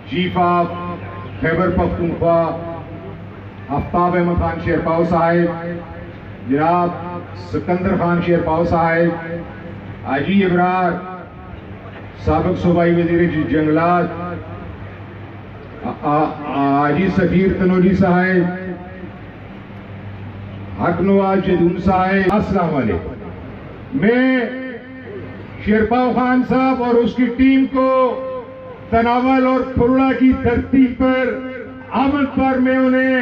Chief of Khyber Pakhtunkhwa Aftab Ahmad Khan Sherpao साहब, जनाब सिकंदर खान शेरपाव साहब, हाजी इब्रार साबिक सूबाई वजीर जंगलात, हाजी सफीर तनोजी साहब, हक नवाज जदून साहब, अस्सलाम वालेकुम। मैं शेरपाव खान साहब और उसकी टीम को तनावल और फुरड़ा की धरती पर आमद पर मैं उन्हें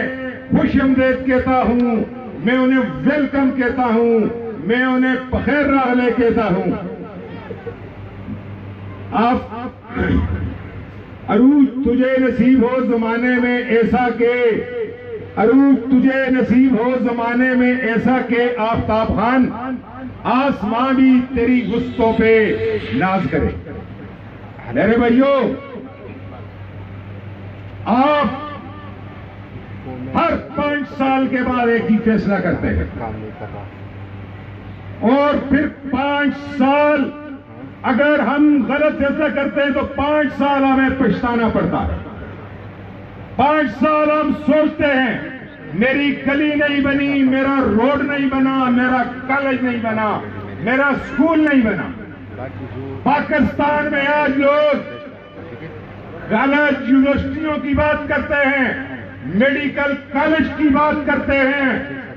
खुशआमदीद कहता हूं, मैं उन्हें वेलकम कहता हूं, मैं उन्हें बखैर रागले कहता हूं। आप अरूज तुझे नसीब हो जमाने में ऐसा के, अरूज तुझे नसीब हो जमाने में ऐसा के आफ्ताब खान आसमां भी तेरी गुस्तों पे नाज करे। मेरे भाइयों, आप हर 5 साल के बाद एक ही फैसला करते हैं और फिर 5 साल अगर हम गलत फैसला करते हैं तो 5 साल हमें पछताना पड़ता है। 5 साल हम सोचते हैं मेरी गली नहीं बनी, मेरा रोड नहीं बना, मेरा कॉलेज नहीं बना, मेरा स्कूल नहीं बना। पाकिस्तान में आज लोग कॉलेज यूनिवर्सिटियों की बात करते हैं, मेडिकल कॉलेज की बात करते हैं,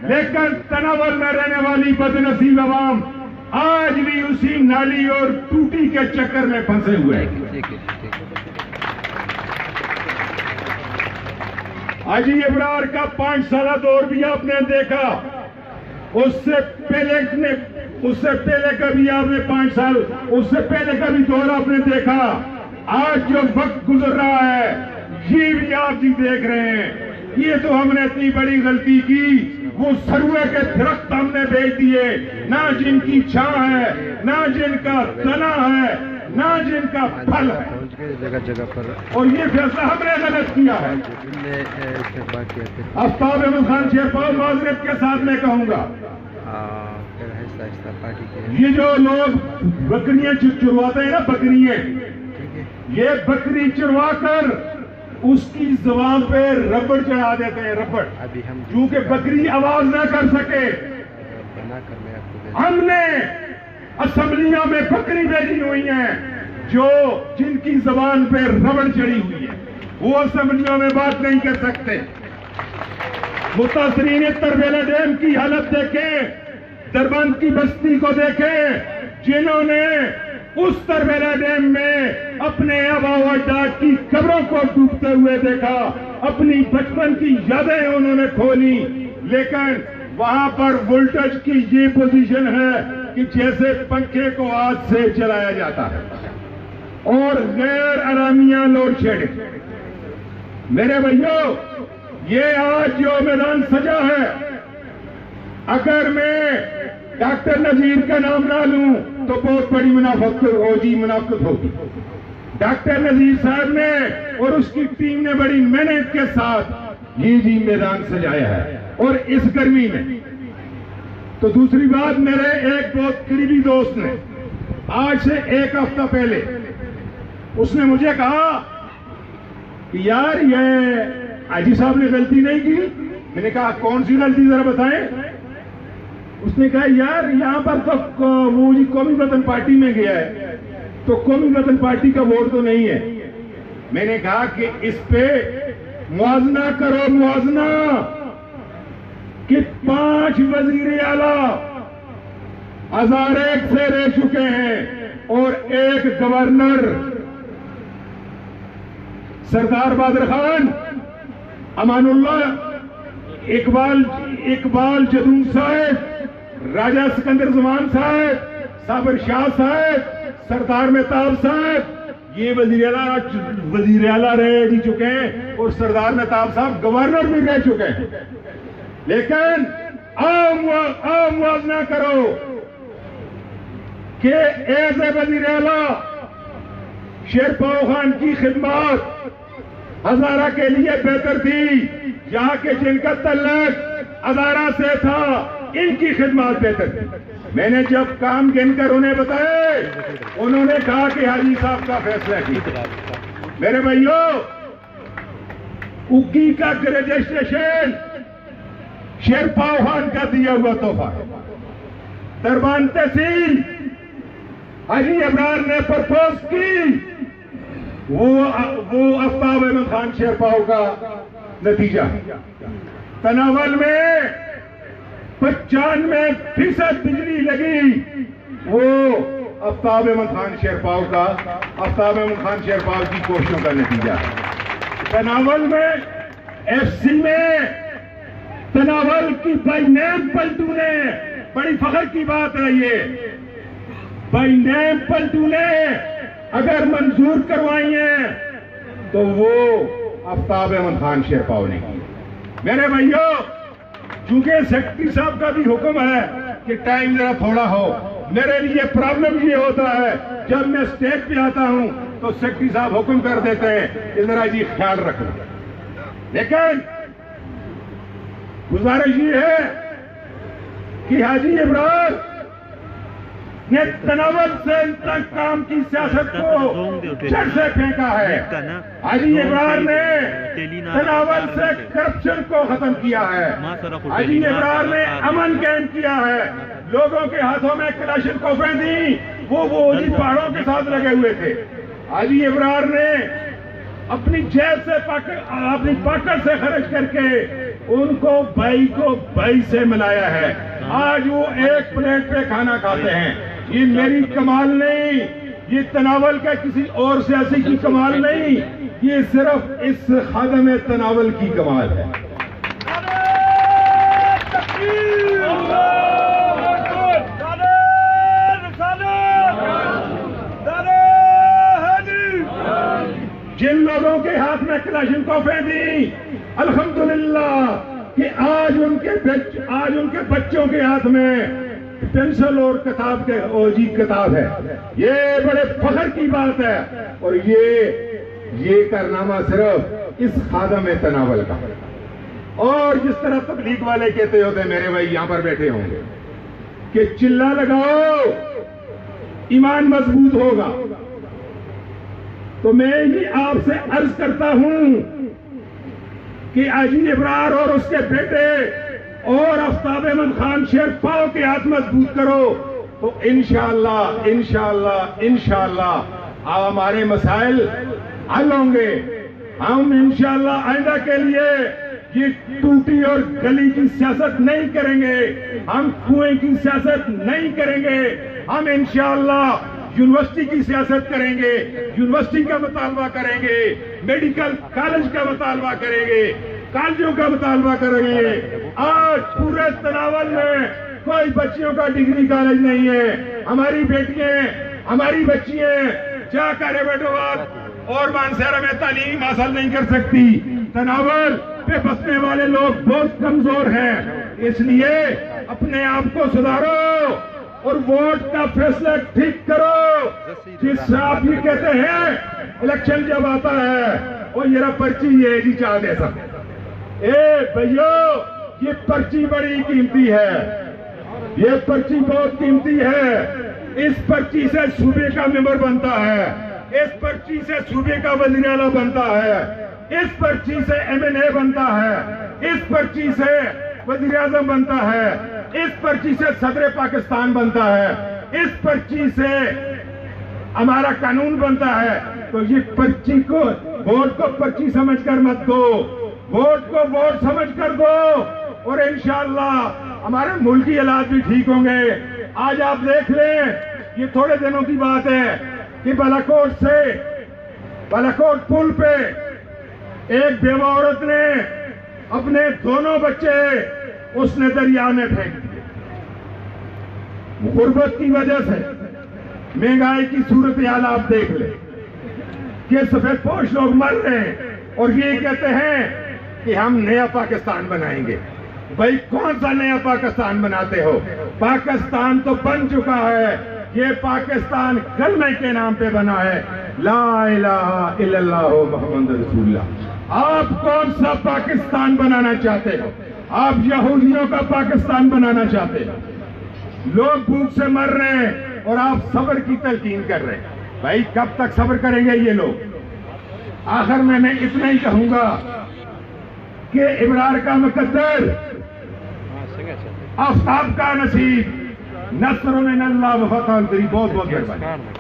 लेकिन तनावल में रहने वाली बदनसीब अवाम आज भी उसी नाली और टूटी के चक्कर में फंसे हुए हैं। हाजी इब्रार का 5 साल दौर भी आपने देखा, उससे पहले का भी आपने 5 साल, उससे पहले का भी दौर आपने देखा। आज जो वक्त गुजर रहा है ये भी आप जी देख रहे हैं। ये तो हमने इतनी बड़ी गलती की, वो सरुए के दरख्त हमने बेच दिए, ना जिनकी छां है, ना जिनका तना है, ना जिनका फल है, जगह जगह पर, और ये फैसला हमने गलत किया है। आफ्ताब अहमद खान शेरपाव माजरत के साथ मैं कहूंगा, ये जो लोग बकरियां चुरवाते हैं ना, बकरियां, ये बकरी चुरवा कर उसकी जबान पे रबड़ चढ़ा देते हैं, रबड़, क्योंकि बकरी आवाज ना कर सके। हमने असेंबलियों में बकरी भेजी हुई है जो जिनकी जबान पे रबड़ चढ़ी हुई है, वो असेंबलियों में बात नहीं कर सकते। मुतासरीन तरबेला डैम की हालत देखें, दरबंद की बस्ती को देखें, जिन्होंने उस तरबेला डैम में अपने आबा व अजदाद की कब्रों को डूबते हुए देखा, अपनी बचपन की यादें उन्होंने खोली, लेकिन वहां पर वोल्टेज की ये पोजीशन है कि जैसे पंखे को हाथ से चलाया जाता है और गैर आरामियां लोड शेडिंग। मेरे भाइयों, ये आज जो मैदान सजा है, अगर मैं डॉक्टर नजीर का नाम ना लूं तो बहुत बड़ी मुनाफिकत होगी। डॉक्टर नजीर साहब ने और उसकी टीम ने बड़ी मेहनत के साथ ये जी मैदान सजाया है, और इस गर्मी में। तो दूसरी बात, मेरे एक बहुत करीबी दोस्त ने आज से 1 हफ्ता पहले उसने मुझे कहा कि यार ये हाजी साहब ने गलती नहीं की। मैंने कहा कौन सी गलती, जरा बताएं। उसने कहा यार यहाँ पर तो वो जी कौमी वतन पार्टी में गया है, तो कौमी वतन पार्टी का वोट तो नहीं है। मैंने कहा कि इस पे मुआवजा करो, मुआवजा, कि 5 वजीर आला हज़ारेक से रह चुके हैं और 1 गवर्नर सरदार बहादुर खान, अमानुल्लाह इकबाल जदून साहब, राजा सिकंदर जमान साहब, साबर शाह साहब, सरदार मेहताब साहब, ये वजीर आला रह भी चुके हैं और सरदार मेहताब साहब गवर्नर भी रह चुके हैं। लेकिन आओ मुआवजा करो कि ऐसे वजीर आला शेरपाव खान की खिदमत हजारा के लिए बेहतर थी, यहाँ के जिनका तल्लक हजारा से था, इनकी खिदमत बेहतर थी। मैंने जब काम गिनकर उन्हें बताए, उन्होंने कहा कि हाजी साहब का फैसला ठीक है। मेरे भाइयों, उगी का रजिस्ट्रेशन शेरपाव खान का दिया हुआ तोहफा है। दरबान तहसील हाजी इमरान ने प्रपोज की, वो आफ्ताब अहमद खान शेरपाव का नतीजा। तनावल में 95% बिजली लगी, वो आफ्ताब अहमद खान शेरपाव का, आफ्ताब अहमद खान शेरपाव की कोशिशों का नतीजा है। तनावल में एफसी में तनावल की बाई नेम पलटू ने, बड़ी फख्र की बात है ये, बाई नेम पलटू ने अगर मंजूर करवाई है तो वो आफ्ताब अहमद खान शेरपाव ने की। मेरे भाइयों, चूंकि सेक्रेटरी साहब का भी हुक्म है कि टाइम जरा थोड़ा हो, मेरे लिए प्रॉब्लम ये होता है जब मैं स्टेज पे आता हूं तो सेक्रेटरी साहब हुक्म कर देते हैं कि जरा जी ख्याल रखना, लेकिन गुजारिश ये है कि हाजी इमरान ने तनावल से इंतकाम की सियासत को जड़ से फेंका है। हाजी इमरान ने तनावल से करप्शन को खत्म किया है। हाजी इमरान ने अमन कायम किया है। लोगों के हाथों में कलाशिनकोफें दी, वो जी पहाड़ों के साथ लगे हुए थे। हाजी इमरान ने अपनी जेब से अपनी पॉकेट से खर्च करके उनको भाई से मिलाया है। आज वो एक प्लेट पे खाना खाते हैं। ये मेरी कमाल नहीं, ये तनावल का किसी और सियासी की कमाल नहीं, ये सिर्फ इस खादम तनावल की कमाल है। जिन लोगों के हाथ में कलाशिनकोफें दी, अल्हम्दुलिल्लाह कि आज उनके बच्चों के हाथ में पेंसिल और किताब किताब है। ये बड़े फख्र की बात है। और ये कारनामा सिर्फ इस खादम तनावल का। और जिस तरह तबलीग वाले कहते होते, मेरे भाई यहां पर बैठे होंगे, कि चिल्ला लगाओ ईमान मजबूत होगा, तो मैं ये आपसे अर्ज करता हूं कि हाजी इमरान और उसके बेटे और आफ्ताब अहमद खान शेरपाव के हाथ मजबूत करो, तो इंशाअल्लाह हमारे मसाइल हल होंगे। हम इंशाअल्लाह आइंदा के लिए ये टूटी और गली की सियासत नहीं करेंगे, हम कुएं की सियासत नहीं करेंगे। हम इंशाअल्लाह यूनिवर्सिटी की सियासत करेंगे, यूनिवर्सिटी का मुतालबा करेंगे, मेडिकल कॉलेज का मुतालबा करेंगे, कॉलेजों का मुतालबा करेंगे। आज पूरे तनावल में कोई बच्चियों का डिग्री कॉलेज नहीं है। हमारी बेटियां, हमारी बच्चियां जाकर एबटाबाद और मानसहरा में तालीम हासिल नहीं कर सकती। तनावल पे बसने वाले लोग बहुत कमजोर हैं, इसलिए अपने आप को सुधारो और वोट का फैसला ठीक करो। जिस आप ये कहते हैं इलेक्शन जब आता है और ये पर्ची ये जी चाह दे सकते, भैयो ये पर्ची बड़ी कीमती है, ये पर्ची बहुत कीमती है। इस पर्ची से सूबे का मेंबर बनता है, इस पर्ची से सूबे का वज़ीर आला बनता है, इस पर्ची से MNA बनता है, इस पर्ची से वज़ीर आज़म बनता है, इस पर्ची से सदर पाकिस्तान बनता है, इस पर्ची से हमारा कानून बनता है। तो ये पर्ची को, वोट को पर्ची समझकर मत दो, वोट को वोट समझकर दो और इंशाअल्लाह हमारे मुल्क की हालात भी ठीक होंगे। आज आप देख लें, ये थोड़े दिनों की बात है कि बालाकोट पुल पे एक बेवा औरत ने अपने दोनों बच्चे उसने दरिया में फेंक दिए। गुर्बत की वजह से, महंगाई की सूरत हाल आप देख ले कि सफेदपोश लोग मर रहे हैं और ये कहते हैं कि हम नया पाकिस्तान बनाएंगे। भाई कौन सा नया पाकिस्तान बनाते हो? पाकिस्तान तो बन चुका है, ये पाकिस्तान कलमे के नाम पे बना है, ला इलाहा इल्लल्लाह मुहम्मद रसूलुल्लाह। आप कौन सा पाकिस्तान बनाना चाहते हो? आप यहूदियों का पाकिस्तान बनाना चाहते हो? लोग भूख से मर रहे हैं और आप सब्र की तलकीन कर रहे हैं। भाई कब तक सब्र करेंगे ये लोग? आखिर में मैं इतना ही कहूंगा कि इबरार का मुकद्दर आफ्ताब का नसीब नस्र मिन अल्लाह व फतह। बहुत बहुत मेहरबानी।